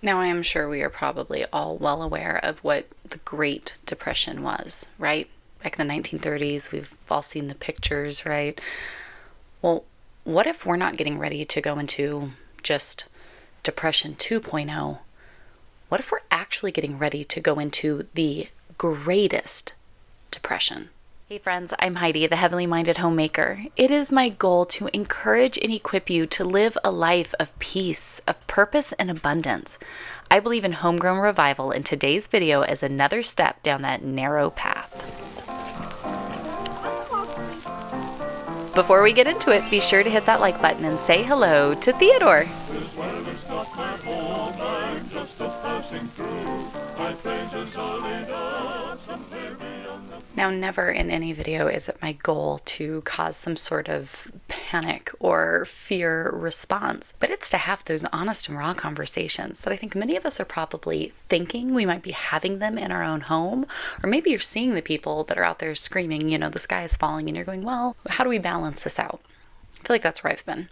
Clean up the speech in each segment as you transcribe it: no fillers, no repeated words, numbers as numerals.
Now, I am sure we are probably all well aware of what the Great Depression was, right? Back in the 1930s, we've all seen the pictures, right? Well, what if we're not getting ready to go into just Depression 2.0? What if we're actually getting ready to go into the greatest depression? Hey friends, I'm Heidi, the Heavenly Minded Homemaker. It is my goal to encourage and equip you to live a life of peace, of purpose, and abundance. I believe in homegrown revival, and today's video is another step down that narrow path. Before we get into it, be sure to hit that like button and say hello to Theodore. Now, never in any video is it my goal to cause some sort of panic or fear response, but it's to have those honest and raw conversations that I think many of us are probably thinking we might be having them in our own home, or maybe you're seeing the people that are out there screaming, the sky is falling, and you're going, well, how do we balance this out? I feel like that's where I've been.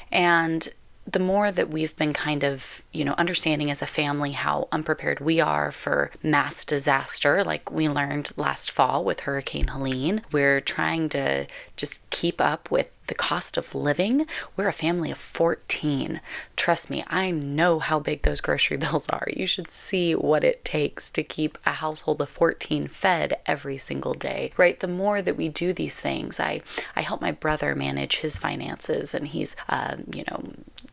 And the more that we've been kind of, understanding as a family how unprepared we are for mass disaster, like we learned last fall with Hurricane Helene, we're trying to just keep up with the cost of living. We're a family of 14. Trust me, I know how big those grocery bills are. You should see what it takes to keep a household of 14 fed every single day, right? The more that we do these things, I help my brother manage his finances, and he's,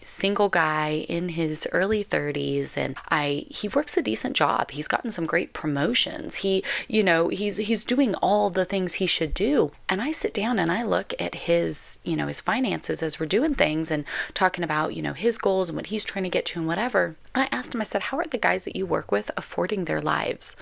single guy in his early 30s, and he works a decent job. He's gotten some great promotions. He's doing all the things he should do. And I sit down and I look at his finances as we're doing things and talking about, his goals and what he's trying to get to and whatever. And I asked him, I said, how are the guys that you work with affording their lives?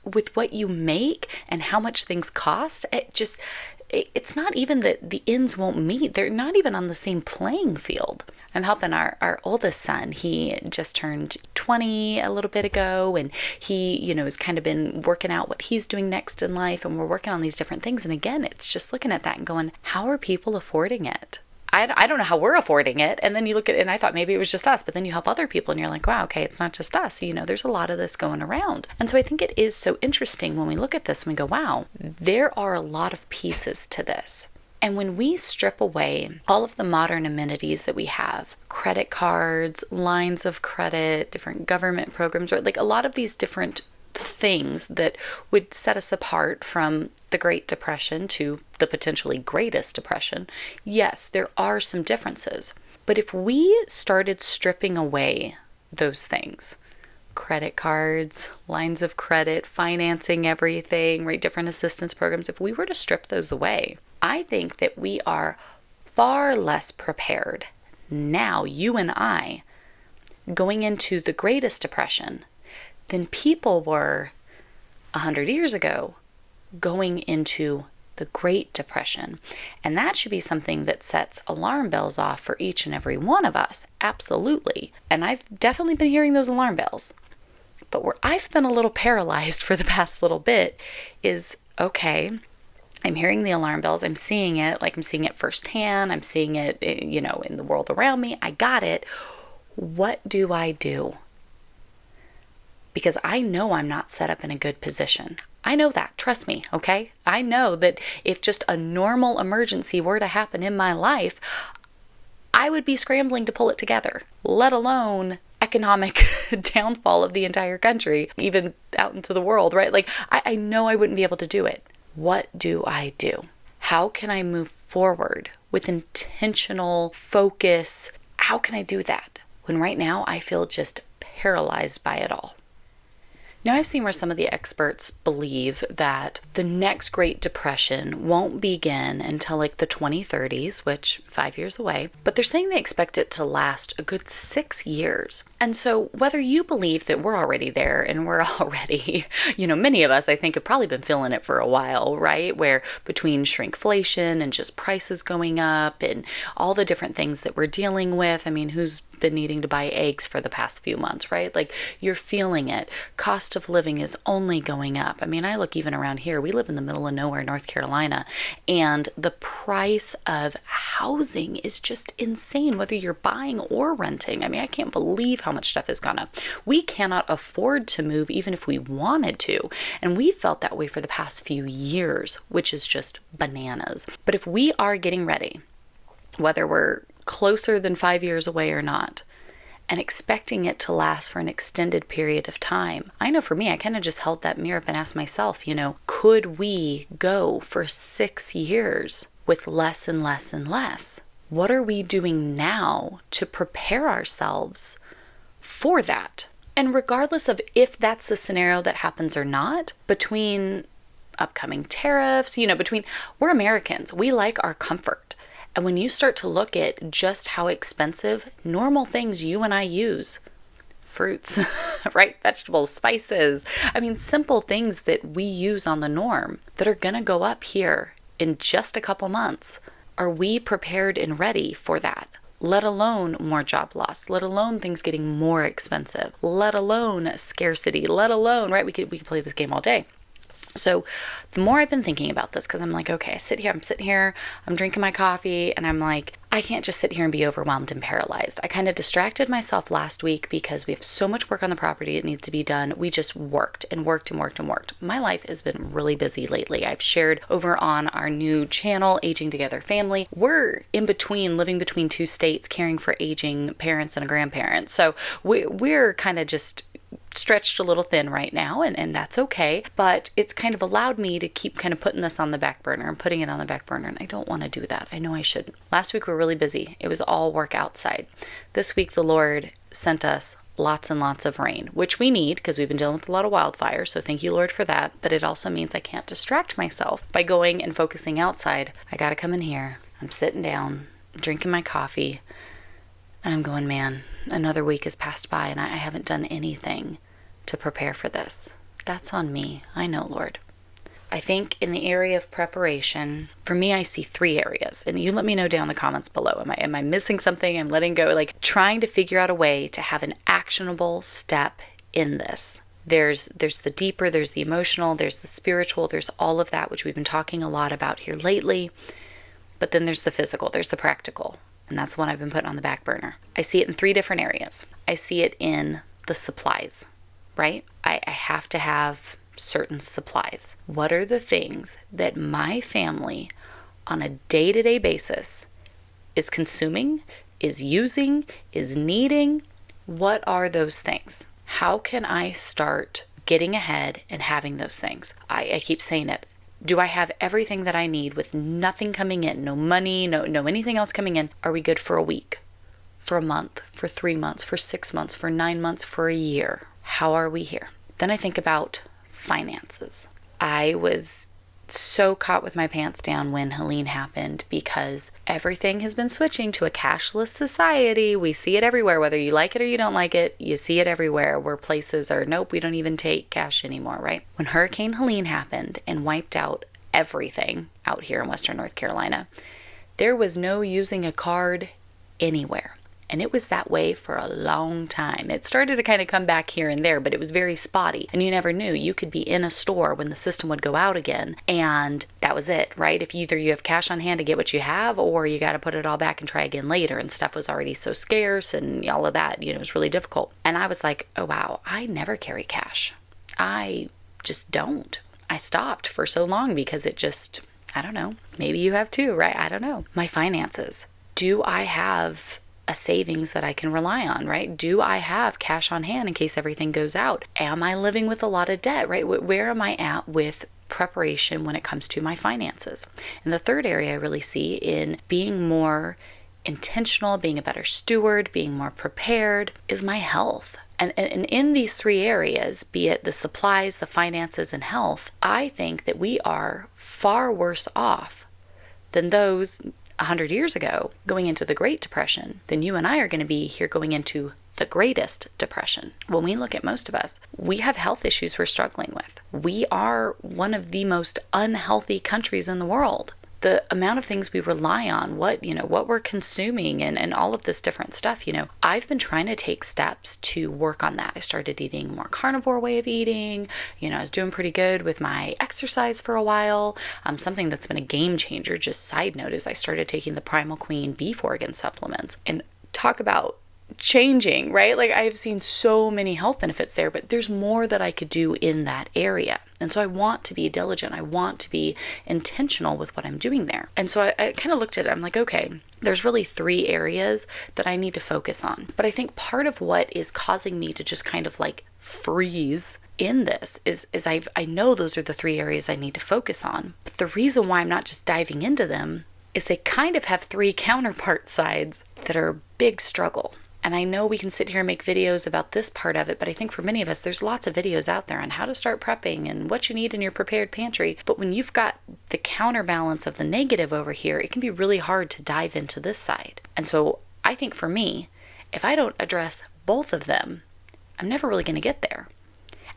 With what you make and how much things cost, it's not even that the ends won't meet. They're not even on the same playing field. I'm helping our oldest son. He just turned 20 a little bit ago, and he, has kind of been working out what he's doing next in life, and we're working on these different things. And again, it's just looking at that and going, how are people affording it? I don't know how we're affording it. And then you look at it, and I thought maybe it was just us, but then you help other people and you're like, wow, okay, it's not just us. There's a lot of this going around. And so I think it is so interesting when we look at this and we go, wow, there are a lot of pieces to this. And when we strip away all of the modern amenities that we have, credit cards, lines of credit, different government programs, right? Like a lot of these different things that would set us apart from the Great Depression to the potentially greatest depression, yes, there are some differences. But if we started stripping away those things, credit cards, lines of credit, financing everything, right, different assistance programs, if we were to strip those away, I think that we are far less prepared now, you and I, going into the greatest depression than people were 100 years ago going into the Great Depression. And that should be something that sets alarm bells off for each and every one of us. Absolutely. And I've definitely been hearing those alarm bells. But where I've been a little paralyzed for the past little bit is, okay, I'm hearing the alarm bells. I'm seeing it, like I'm seeing it firsthand. I'm seeing it, in the world around me. I got it. What do I do? Because I know I'm not set up in a good position. I know that. Trust me, okay? I know that if just a normal emergency were to happen in my life, I would be scrambling to pull it together, let alone economic downfall of the entire country, even out into the world, right? Like, I know I wouldn't be able to do it. What do I do? How can I move forward with intentional focus? How can I do that when right now I feel just paralyzed by it all? Now, I've seen where some of the experts believe that the next Great Depression won't begin until like the 2030s, which 5 years away, but they're saying they expect it to last a good 6 years. And so whether you believe that we're already there, and we're already, many of us, I think, have probably been feeling it for a while, right? Where between shrinkflation and just prices going up and all the different things that we're dealing with, I mean, who's been needing to buy eggs for the past few months, right? Like, you're feeling it. Cost of living is only going up. I mean, I look even around here. We live in the middle of nowhere, North Carolina, and the price of housing is just insane, whether you're buying or renting. I mean, I can't believe how much stuff has gone up. We cannot afford to move even if we wanted to. And we felt that way for the past few years, which is just bananas. But if we are getting ready, whether we're closer than 5 years away or not, and expecting it to last for an extended period of time, I know for me, I kind of just held that mirror up and asked myself, could we go for 6 years with less and less and less? What are we doing now to prepare ourselves for that? And regardless of if that's the scenario that happens or not, between upcoming tariffs, we're Americans, we like our comfort. And when you start to look at just how expensive normal things you and I use, fruits, right? Vegetables, spices, simple things that we use on the norm that are going to go up here in just a couple months. Are we prepared and ready for that? Let alone more job loss, let alone things getting more expensive, let alone scarcity, let alone, right? We could play this game all day. So the more I've been thinking about this, because I'm like, okay, I'm sitting here, I'm drinking my coffee, and I'm like, I can't just sit here and be overwhelmed and paralyzed. I kind of distracted myself last week because we have so much work on the property that needs to be done. We just worked and worked and worked and worked. My life has been really busy lately. I've shared over on our new channel, Aging Together Family. We're living between 2 states, caring for aging parents and a grandparent. So we're kind of just stretched a little thin right now, and that's okay, but it's kind of allowed me to keep kind of putting this on the back burner and putting it on the back burner, and I don't want to do that. I know I shouldn't. Last week we were really busy. It was all work outside. This week the Lord sent us lots and lots of rain, which we need because we've been dealing with a lot of wildfire, so thank you, Lord, for that. But it also means I can't distract myself by going and focusing outside. I gotta come in here. I'm sitting down, drinking my coffee, and I'm going, man, another week has passed by and I haven't done anything to prepare for this. That's on me. I know, Lord. I think in the area of preparation, for me, I see 3 areas. And you let me know down in the comments below. Am I missing something? I'm letting go. Like, trying to figure out a way to have an actionable step in this. There's the deeper, there's the emotional, there's the spiritual, there's all of that, which we've been talking a lot about here lately. But then there's the physical, there's the practical. And that's one I've been putting on the back burner. I see it in 3 different areas. I see it in the supplies, right? I have to have certain supplies. What are the things that my family on a day-to-day basis is consuming, is using, is needing? What are those things? How can I start getting ahead and having those things? I keep saying it. Do I have everything that I need with nothing coming in? No money, no anything else coming in? Are we good for a week? For a month? For 3 months? For 6 months? For 9 months? For a year? How are we here? Then I think about finances. I was so caught with my pants down when Helene happened because everything has been switching to a cashless society. We see it everywhere, whether you like it or you don't like it. You see it everywhere where places are, nope, we don't even take cash anymore, right? When Hurricane Helene happened and wiped out everything out here in Western North Carolina, there was no using a card anywhere. And it was that way for a long time. It started to kind of come back here and there, but it was very spotty. And you never knew. You could be in a store when the system would go out again. And that was it, right? If either you have cash on hand to get what you have, or you got to put it all back and try again later. And stuff was already so scarce and all of that, it was really difficult. And I was like, oh, wow, I never carry cash. I just don't. I stopped for so long because it just, I don't know. Maybe you have too, right? I don't know. My finances. Do I have a savings that I can rely on, right? Do I have cash on hand in case everything goes out? Am I living with a lot of debt, right? Where am I at with preparation when it comes to my finances? And the third area I really see in being more intentional, being a better steward, being more prepared is my health. And in these 3 areas, be it the supplies, the finances, and health, I think that we are far worse off than those 100 years ago going into the Great Depression than you and I are going to be here going into the greatest depression. When we look at most of us, we have health issues we're struggling with. We are one of the most unhealthy countries in the world. the amount of things we rely on, what we're consuming and all of this different stuff, I've been trying to take steps to work on that. I started eating more carnivore way of eating. I was doing pretty good with my exercise for a while. Something that's been a game changer, just side note, is I started taking the Primal Queen beef organ supplements, and talk about changing, right? Like, I have seen so many health benefits there, but there's more that I could do in that area. And so I want to be diligent. I want to be intentional with what I'm doing there. And so I kind of looked at it. I'm like, okay, there's really 3 areas that I need to focus on. But I think part of what is causing me to just kind of like freeze in this is I know those are the 3 areas I need to focus on. But the reason why I'm not just diving into them is they kind of have 3 counterpart sides that are a big struggle. And I know we can sit here and make videos about this part of it, but I think for many of us, there's lots of videos out there on how to start prepping and what you need in your prepared pantry. But when you've got the counterbalance of the negative over here, it can be really hard to dive into this side. And so I think for me, if I don't address both of them, I'm never really going to get there.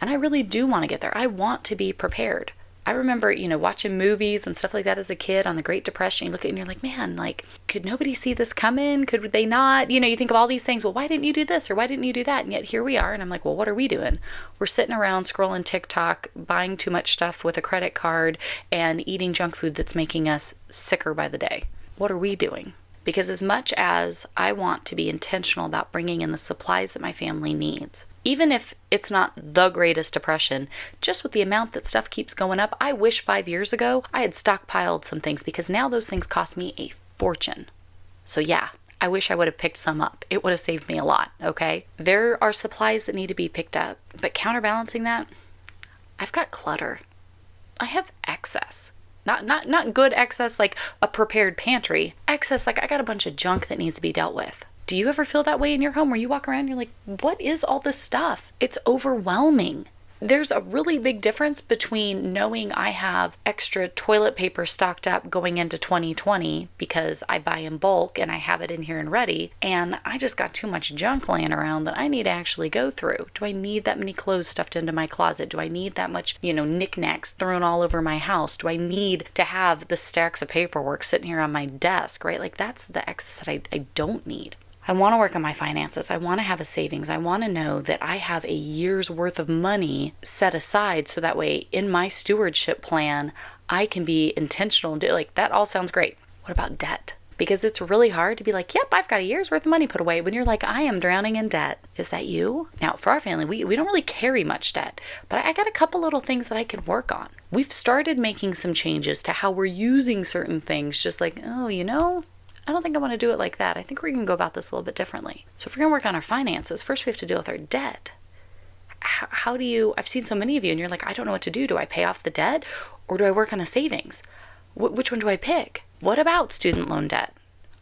And I really do want to get there. I want to be prepared. I remember, watching movies and stuff like that as a kid on the Great Depression. You look at it and you're like, man, like, could nobody see this coming? Could they not? You think of all these things. Well, why didn't you do this? Or why didn't you do that? And yet here we are. And I'm like, well, what are we doing? We're sitting around scrolling TikTok, buying too much stuff with a credit card, and eating junk food that's making us sicker by the day. What are we doing? Because as much as I want to be intentional about bringing in the supplies that my family needs, even if it's not the greatest depression, just with the amount that stuff keeps going up, I wish 5 years ago I had stockpiled some things, because now those things cost me a fortune. So yeah, I wish I would have picked some up. It would have saved me a lot, okay? There are supplies that need to be picked up, but counterbalancing that, I've got clutter. I have excess. Not good excess like a prepared pantry. Excess like I got a bunch of junk that needs to be dealt with. Do you ever feel that way in your home where you walk around and you're like, what is all this stuff? It's overwhelming. There's a really big difference between knowing I have extra toilet paper stocked up going into 2020 because I buy in bulk and I have it in here and ready, and I just got too much junk laying around that I need to actually go through. Do I need that many clothes stuffed into my closet? Do I need that much, knickknacks thrown all over my house? Do I need to have the stacks of paperwork sitting here on my desk, right? Like, that's the excess that I don't need. I want to work on my finances. I want to have a savings. I want to know that I have a year's worth of money set aside, so that way in my stewardship plan, I can be intentional and do like that. All sounds great. What about debt? Because it's really hard to be like, yep, I've got a year's worth of money put away, when you're like, I am drowning in debt. Is that you? Now, for our family, we don't really carry much debt, but I got a couple little things that I can work on. We've started making some changes to how we're using certain things, just like, I don't think I want to do it like that. I think we're going to go about this a little bit differently. So if we're going to work on our finances, first we have to deal with our debt. How do you, I've seen so many of you and you're like, I don't know what to do. Do I pay off the debt or do I work on a savings? Which one do I pick? What about student loan debt?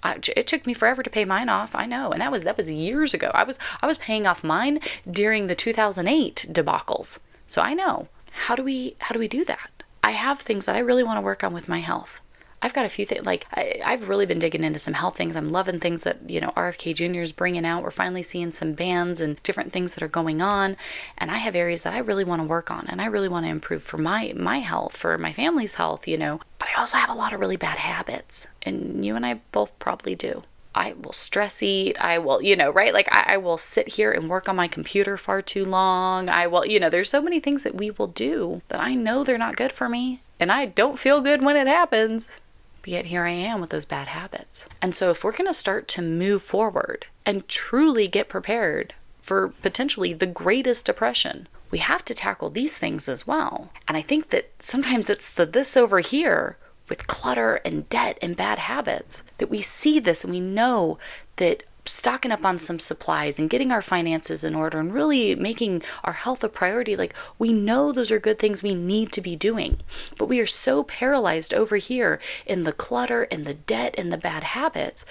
It took me forever to pay mine off. I know. And that was years ago. I was paying off mine during the 2008 debacles. So I know. How do we do that? I have things that I really want to work on with my health. I've got a few things, like I've really been digging into some health things. I'm loving things that, RFK Jr. is bringing out. We're finally seeing some bands and different things that are going on. And I have areas that I really want to work on and I really want to improve for my health, for my family's health, But I also have a lot of really bad habits. And you and I both probably do. I will stress eat. I will, right? Like I will sit here and work on my computer far too long. I will, there's so many things that we will do that I know they're not good for me. And I don't feel good when it happens. But yet here I am with those bad habits. And so if we're going to start to move forward and truly get prepared for potentially the greatest depression, we have to tackle these things as well. And I think that sometimes it's this over here with clutter and debt and bad habits that we see this and we know that stocking up on some supplies and getting our finances in order and really making our health a priority, like we know those are good things we need to be doing, but we are so paralyzed over here in the clutter and the debt and the bad habits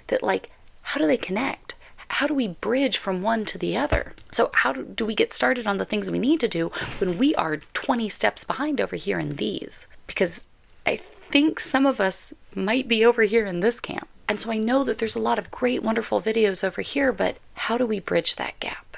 that like, how do they connect? How do we bridge from one to the other? So how do we get started on the things we need to do when we are 20 steps behind over here in these? Because I think some of us might be over here in this camp. And so I know that there's a lot of great, wonderful videos over here, but how do we bridge that gap?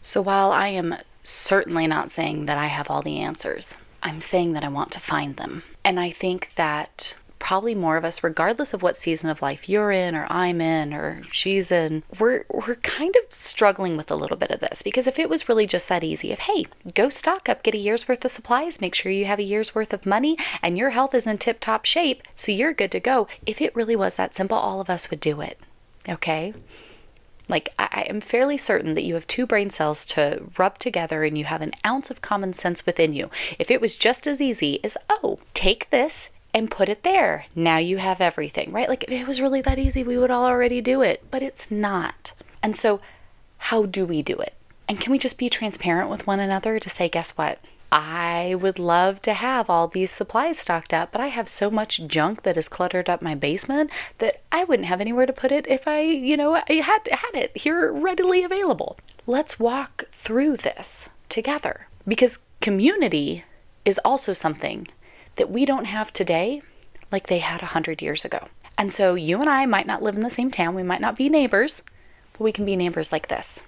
So while I am certainly not saying that I have all the answers, I'm saying that I want to find them. And I think that probably more of us, regardless of what season of life you're in or I'm in or she's in, we're kind of struggling with a little bit of this. Because if it was really just that easy of, hey, go stock up, get a year's worth of supplies, make sure you have a year's worth of money and your health is in tip-top shape, so you're good to go. If it really was that simple, all of us would do it. Okay? Like, I am fairly certain that you have 2 brain cells to rub together and you have an ounce of common sense within you. If it was just as easy as, oh, take this and put it there. Now you have everything, right? Like, if it was really that easy, we would all already do it, but it's not. And so how do we do it? And can we just be transparent with one another to say, guess what? I would love to have all these supplies stocked up, but I have so much junk that has cluttered up my basement that I wouldn't have anywhere to put it if I had it here readily available. Let's walk through this together, because community is also something that we don't have today like they had 100 years ago. And so you and I might not live in the same town. We might not be neighbors, but we can be neighbors like this.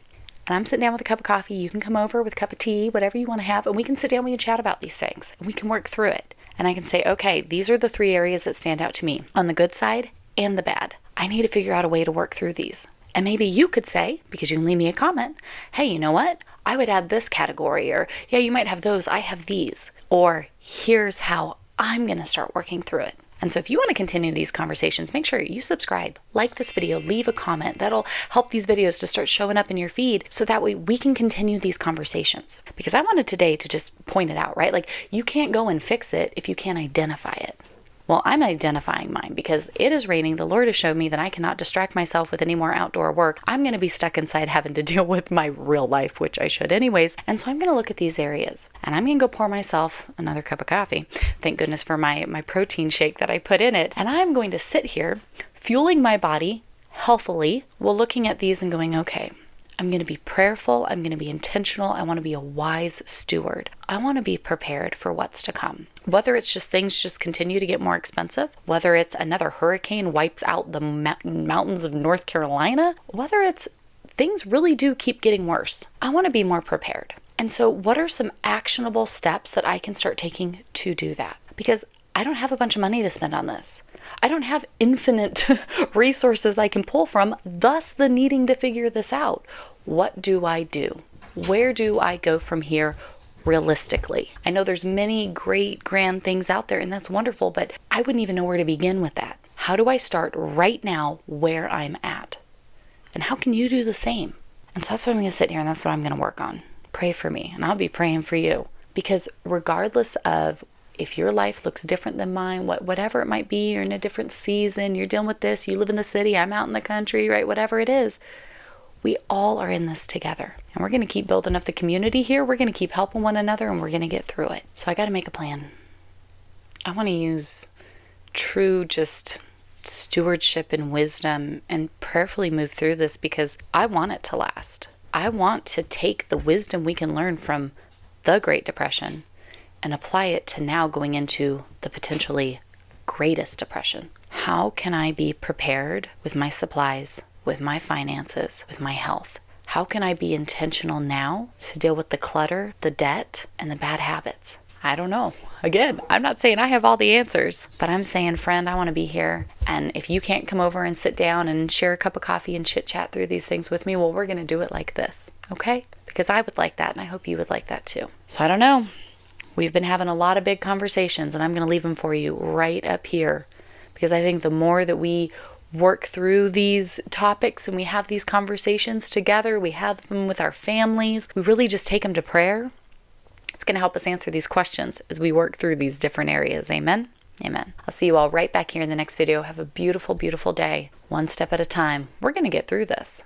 And I'm sitting down with a cup of coffee. You can come over with a cup of tea, whatever you want to have, and we can sit down, we can chat about these things, and we can work through it. And I can say, okay, these are the 3 areas that stand out to me on the good side and the bad. I need to figure out a way to work through these. And maybe you could say, because you can leave me a comment, hey, you know what? I would add this category, or yeah, you might have those, I have these. Or here's how I'm going to start working through it. And so if you want to continue these conversations, make sure you subscribe, like this video, leave a comment. That'll help these videos to start showing up in your feed so that way we can continue these conversations. Because I wanted today to just point it out, right? Like, you can't go and fix it if you can't identify it. Well, I'm identifying mine because it is raining. The Lord has showed me that I cannot distract myself with any more outdoor work. I'm going to be stuck inside having to deal with my real life, which I should anyways. And so I'm going to look at these areas and I'm going to go pour myself another cup of coffee. Thank goodness for my protein shake that I put in it. And I'm going to sit here fueling my body healthily while looking at these and going, okay, I'm going to be prayerful. I'm going to be intentional. I want to be a wise steward. I want to be prepared for what's to come. Whether it's just things just continue to get more expensive, whether it's another hurricane wipes out the mountains of North Carolina, whether it's things really do keep getting worse, I want to be more prepared. And so what are some actionable steps that I can start taking to do that? Because I don't have a bunch of money to spend on this. I don't have infinite resources I can pull from, thus the needing to figure this out. What do I do? Where do I go from here realistically? I know there's many great grand things out there and that's wonderful, but I wouldn't even know where to begin with that. How do I start right now where I'm at? And how can you do the same? And so that's what I'm going to sit here and that's what I'm going to work on. Pray for me and I'll be praying for you, because regardless of if your life looks different than mine, whatever it might be, you're in a different season, you're dealing with this, you live in the city, I'm out in the country, right? Whatever it is, we all are in this together. And we're going to keep building up the community here. We're going to keep helping one another and we're going to get through it. So I got to make a plan. I want to use true just stewardship and wisdom and prayerfully move through this because I want it to last. I want to take the wisdom we can learn from the Great Depression and apply it to now going into the potentially greatest depression. How can I be prepared with my supplies, with my finances, with my health? How can I be intentional now to deal with the clutter, the debt, and the bad habits? I don't know. Again, I'm not saying I have all the answers, but I'm saying, friend, I want to be here. And if you can't come over and sit down and share a cup of coffee and chit chat through these things with me, well, we're going to do it like this, okay? Because I would like that, and I hope you would like that too. So I don't know. We've been having a lot of big conversations, and I'm going to leave them for you right up here, because I think the more that we work through these topics and we have these conversations together, we have them with our families, we really just take them to prayer, it's going to help us answer these questions as we work through these different areas. Amen? Amen. I'll see you all right back here in the next video. Have a beautiful, beautiful day. One step at a time. We're going to get through this.